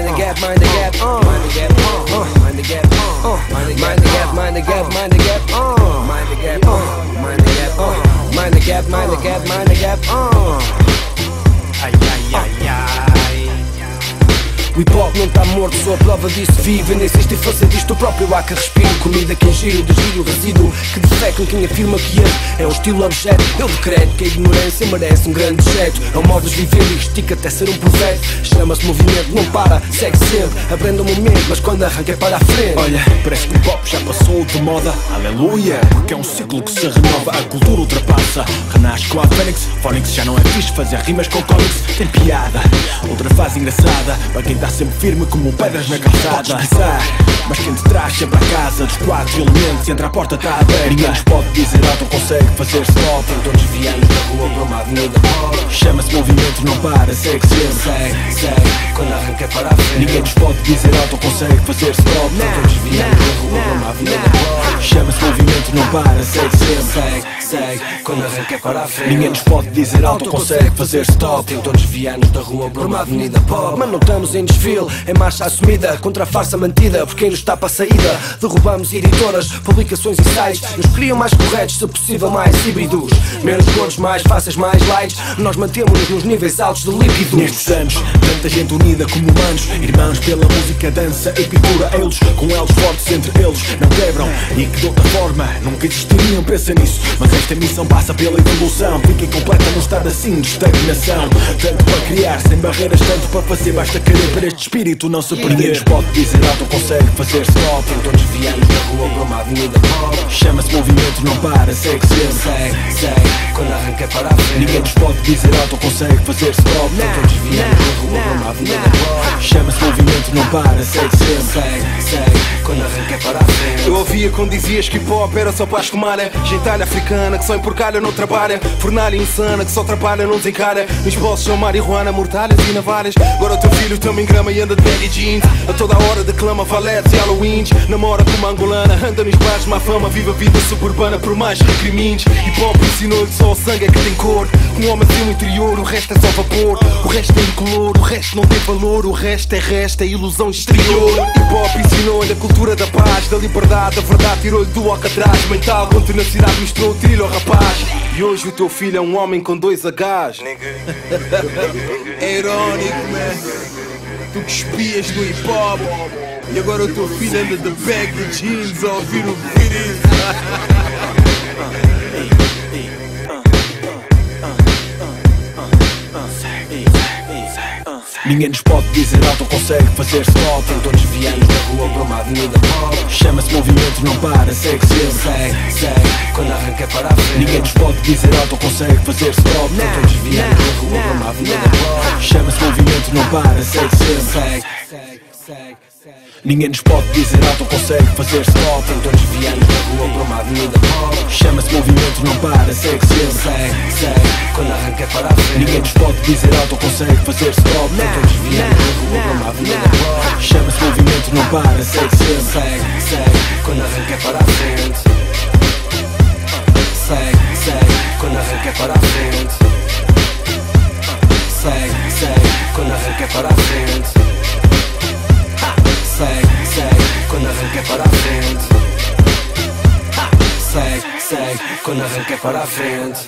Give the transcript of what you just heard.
mind the gap, mind the gap, mind the gap, mind the gap, mind the gap, mind the gap, mind the gap, mind the gap, mind the gap, mind the gap, mind the gap, mind the gap, ai ai ai ai. O hip hop não está morto, sou a prova disso, vive. Nem existe fazer disto o próprio ar que respiro. Comida que ingiro, desvio, resíduo que defecam quem afirma que é um estilo objeto. Eu decreto que a ignorância merece um grande jeito. É um modo de viver e estica até ser um projeto. Chama-se movimento, não para, segue sempre. Aprenda o momento, mas quando arranca é para a frente. Olha, parece que o pop já passou de moda. Aleluia, porque é um ciclo que se renova. A cultura ultrapassa, renasce com a Fênix. Phonics já não é fixe, fazer rimas com comics tem piada. Outra fase engraçada para quem está sempre firme como pedras na calçada. Podes pisar, mas quem te traz sempre a casa dos quatro elementos e entra a porta está aberta. Ninguém nos pode dizer alto, consegue fazer stop. Então desviamos da rua para uma avenida pop. Chama-se movimento, não para, segue sempre. Segue, segue, quando arranca é para a frente. Ninguém nos pode dizer alto, consegue fazer stop. Então desviamos da rua para uma avenida pop. Chama-se movimento, não para, segue sempre. Segue, segue, quando arranca é para a frente. Ninguém nos pode dizer alto, consegue fazer stop. Então desviamos da rua para uma avenida pop. Mas não estamos em desfile, é marcha assumida contra a farsa mantida por quem nos está para a saída. Derrubamos editoras, publicações e sites. Nos criam mais corretos, se possível mais híbridos. Menos gordos, mais fáceis, mais light. Nós mantemos-nos nos níveis altos de líquidos. Nestes anos, tanta gente unida como humanos. Irmãos pela música, dança e pintura. Eles, com elos fortes entre eles, não quebram. E que de outra forma, nunca existiriam, pensa nisso. Mas esta missão passa pela evolução. Fica incompleta num estado assim de estagnação. Tanto para criar, sem barreiras, tanto para fazer. Basta querer para este espírito não se perder. Ninguém nos pode dizer alto, consegue fazer stop. Então desviamos da rua para uma avenida pop. Chama-se movimento, não para, segue sempre. Segue, segue, quando arranca é para a frente. Ninguém nos pode dizer alto, consegue fazer stop. Então desviamos da rua para uma avenida pop. Chama-se movimento, não para, segue sempre. Segue, segue, quando arranca é para a frente. Eu ouvia quando dizias que hip hop era só para escumalha. Gentalha africana que só emporcalha não trabalha. Fornalha insana que só trabalha não desencara. Nos bolsos são marihuana, mortalhas e navalhas. Agora o teu filho também grama e anda de baggy jeans. A toda hora declama valetes e halloweens. Namora com uma angolana, anda nos bares, má fama. Vive a vida suburbana por mais recrimines. Hip hop ensinou que só o sangue é que tem cor. Um homem tem um interior, o resto é só vapor. O resto é incolor, o resto não tem valor. O resto é ilusão exterior. Hip hop ensinou-lhe a cultura da paz, da liberdade, da verdade tirou-lhe do alcatraz mental. Com tenacidade misturou o trilho ao rapaz. E hoje o teu filho é um homem com 2 Hs. É irónico, man. Tu que espias do hip hop e agora o teu filho anda de bag de jeans a ouvir o beat. Ninguém nos pode dizer alto, consegue fazer stop. Então desviamos da rua para uma avenida pop. Chama-se movimento, não para, segue sempre. Segue, segue, quando arranca é para a frente. Ninguém nos pode dizer alto, consegue fazer stop. Então desviamos da rua para uma avenida pop. Chama-se movimento, não para, segue sempre. Segue, segue, segue. Ninguém nos pode dizer alto, consegue fazer stop. Então desviamos da rua para uma avenida pop. Chama-se movimento, não para, segue sempre. Segue, segue, quando arranca é para a frente. Ninguém nos pode dizer alto, consegue fazer stop. Então desviamos da rua para uma avenida pop. Chama-se movimento, não para, segue sempre. Segue, segue, quando arranca é para a frente. Segue, segue, quando arranca é para a frente. Segue, segue, quando arranca é para a frente. Segue, segue, quando arranca é para a frente. Segue, segue, quando arranca é para a frente.